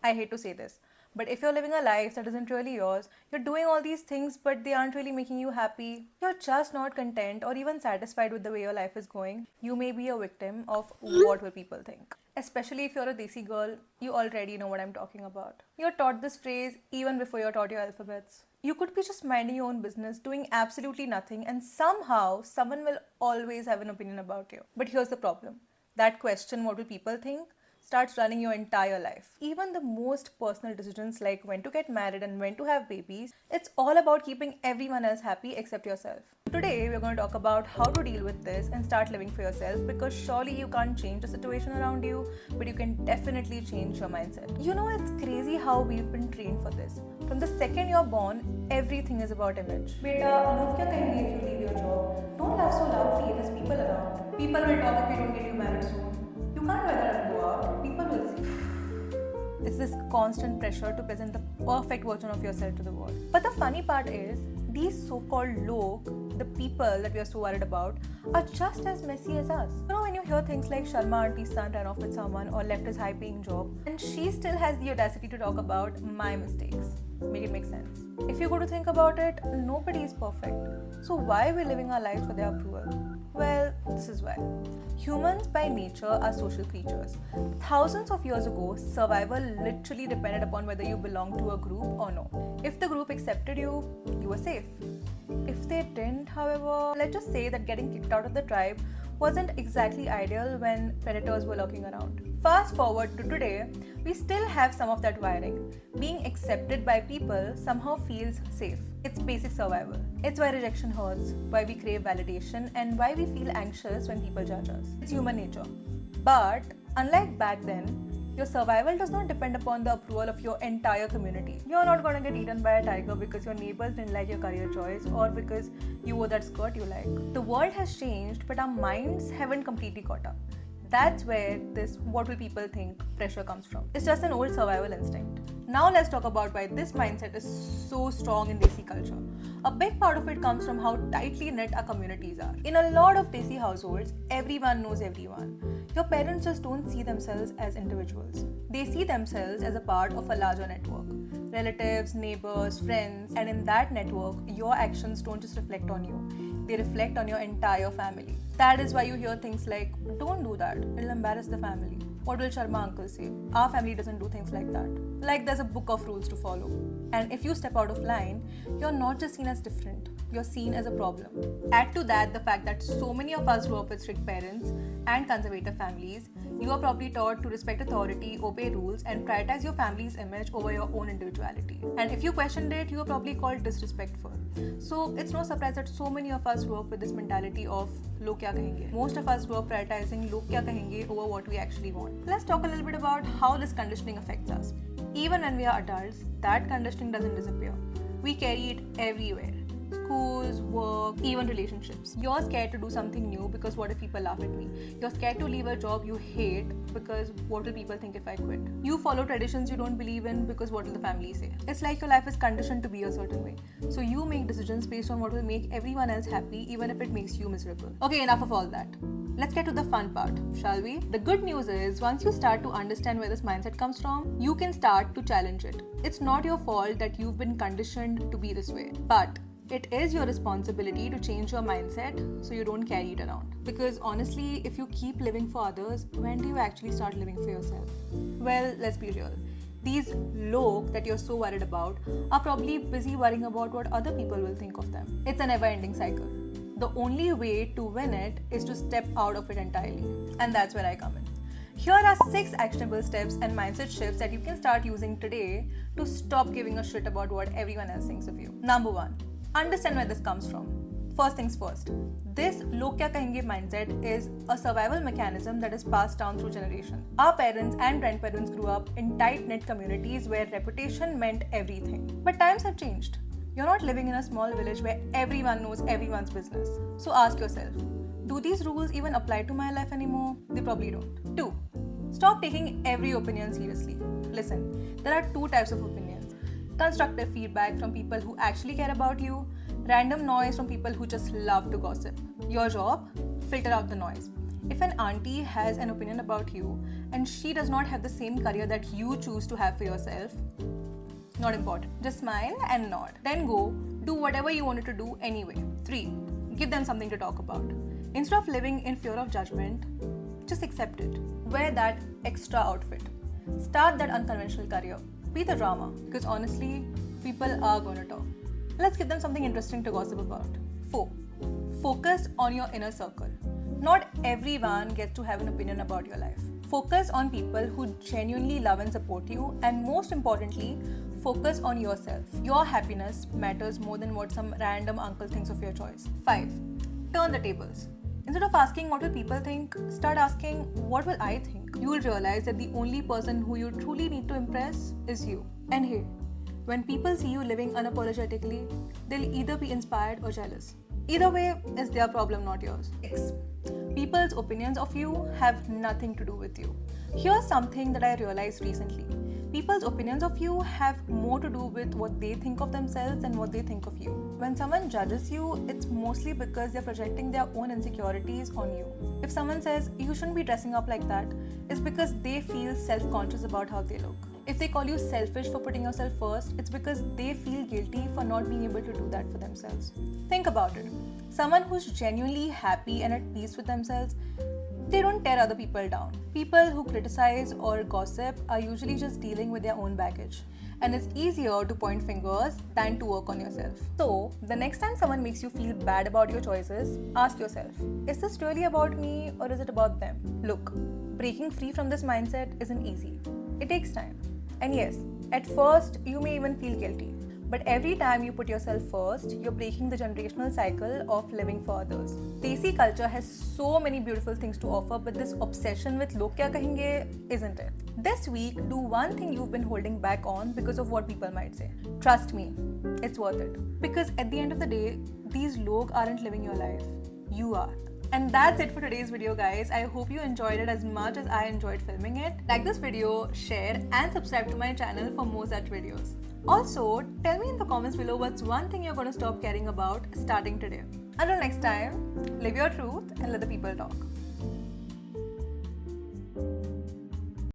I hate to say this, but if you're living a life that isn't really yours, you're doing all these things but they aren't really making you happy, you're just not content or even satisfied with the way your life is going, you may be a victim of what will people think. Especially if you're a desi girl, you already know what I'm talking about. You're taught this phrase even before you're taught your alphabets. You could be just minding your own business, doing absolutely nothing, and somehow someone will always have an opinion about you. But here's the problem, that question, what will people think, starts running your entire life. Even the most personal decisions like when to get married and when to have babies, it's all about keeping everyone else happy except yourself. Today, we're going to talk about how to deal with this and start living for yourself, because surely you can't change the situation around you, but you can definitely change your mindset. You know, it's crazy how we've been trained for this. From the second you're born, everything is about image. Beta, log kya kahenge if you leave your job? Don't laugh so loudly, there's people around. People will talk if you don't get you married soon. You can't wear that and go out. People will see. It's this constant pressure to present the perfect version of yourself to the world. But the funny part is, these so-called log, the people that we are so worried about, are just as messy as us. You know, when you hear things like Sharma auntie's son ran off with someone or left his high-paying job, and she still has the audacity to talk about my mistakes. Make it make sense. If you go to think about it, nobody is perfect. So why are we living our lives for their approval? Well, this is why. Humans by nature are social creatures. Thousands of years ago, survival literally depended upon whether you belonged to a group or no. If the group accepted you, you were safe. If they didn't, however, let's just say that getting kicked out of the tribe wasn't exactly ideal when predators were lurking around. Fast forward to today, we still have some of that wiring. Being accepted by people somehow feels safe. It's basic survival. It's why rejection hurts, why we crave validation, and why we feel anxious when people judge us. It's human nature. But unlike back then, your survival does not depend upon the approval of your entire community. You're not going to get eaten by a tiger because your neighbors didn't like your career choice or because you wore that skirt you like. The world has changed, but our minds haven't completely caught up. That's where this what will people think pressure comes from. It's just an old survival instinct. Now let's talk about why this mindset is so strong in Desi culture. A big part of it comes from how tightly knit our communities are. In a lot of Desi households, everyone knows everyone. Your parents just don't see themselves as individuals. They see themselves as a part of a larger network. Relatives, neighbors, friends, and in that network, your actions don't just reflect on you, they reflect on your entire family. That is why you hear things like, don't do that, it'll embarrass the family. What will Sharma uncle say? Our family doesn't do things like that. Like there's a book of rules to follow. And if you step out of line, you're not just seen as different, you're seen as a problem. Add to that the fact that so many of us grew up with strict parents and conservative families. You are probably taught to respect authority, obey rules, and prioritize your family's image over your own individuality. And if you questioned it, you are probably called disrespectful. So it's no surprise that so many of us grew up with this mentality of log kya kahenge. Most of us grew up prioritizing log kya kahenge over what we actually want. Let's talk a little bit about how this conditioning affects us. Even when we are adults, that conditioning doesn't disappear. We carry it everywhere. Schools, work, even relationships. You're scared to do something new because what if people laugh at me? You're scared to leave a job you hate because what will people think if I quit? You follow traditions you don't believe in because what will the family say? It's like your life is conditioned to be a certain way. So you make decisions based on what will make everyone else happy, even if it makes you miserable. Okay, enough of all that. Let's get to the fun part, shall we? The good news is, once you start to understand where this mindset comes from, you can start to challenge it. It's not your fault that you've been conditioned to be this way, but it is your responsibility to change your mindset so you don't carry it around. Because honestly, if you keep living for others, when do you actually start living for yourself? Well, let's be real. These log that you're so worried about are probably busy worrying about what other people will think of them. It's a never-ending cycle. The only way to win it is to step out of it entirely. And that's where I come in. Here are 6 actionable steps and mindset shifts that you can start using today to stop giving a shit about what everyone else thinks of you. Number 1. Understand where this comes from. First things first, this log kya kahenge mindset is a survival mechanism that is passed down through generations. Our parents and grandparents grew up in tight-knit communities where reputation meant everything. But times have changed. You're not living in a small village where everyone knows everyone's business. So ask yourself, do these rules even apply to my life anymore? They probably don't. 2. Stop taking every opinion seriously. Listen, there are 2 types of opinions. Constructive feedback from people who actually care about you, random noise from people who just love to gossip. Your job? Filter out the noise. If an auntie has an opinion about you and she does not have the same career that you choose to have for yourself, not important. Just smile and nod. Then go do whatever you wanted to do anyway. 3. Give them something to talk about. Instead of living in fear of judgment, just accept it. Wear that extra outfit. Start that unconventional career. Be the drama, because honestly, people are going to talk. Let's give them something interesting to gossip about. 4. Focus on your inner circle. Not everyone gets to have an opinion about your life. Focus on people who genuinely love and support you, and most importantly, focus on yourself. Your happiness matters more than what some random uncle thinks of your choice. 5. Turn the tables. Instead of asking what will people think, start asking what will I think. You will realize that the only person who you truly need to impress is you. And hey, when people see you living unapologetically, they'll either be inspired or jealous. Either way, it's their problem, not yours. 6. People's opinions of you have nothing to do with you. Here's something that I realized recently. People's opinions of you have more to do with what they think of themselves than what they think of you. When someone judges you, it's mostly because they're projecting their own insecurities on you. If someone says, you shouldn't be dressing up like that, it's because they feel self-conscious about how they look. If they call you selfish for putting yourself first, it's because they feel guilty for not being able to do that for themselves. Think about it. Someone who's genuinely happy and at peace with themselves, they don't tear other people down. People who criticize or gossip are usually just dealing with their own baggage. And it's easier to point fingers than to work on yourself. So, the next time someone makes you feel bad about your choices, ask yourself, is this really about me or is it about them? Look, breaking free from this mindset isn't easy. It takes time. And yes, at first, you may even feel guilty. But every time you put yourself first, you're breaking the generational cycle of living for others. Desi culture has so many beautiful things to offer, but this obsession with log kya kahenge isn't it? This week, do one thing you've been holding back on because of what people might say. Trust me, it's worth it. Because at the end of the day, these log aren't living your life. You are. And that's it for today's video, guys. I hope you enjoyed it as much as I enjoyed filming it. Like this video, share, and subscribe to my channel for more such videos. Also, tell me in the comments below what's one thing you're going to stop caring about starting today. Until next time, live your truth and let the people talk.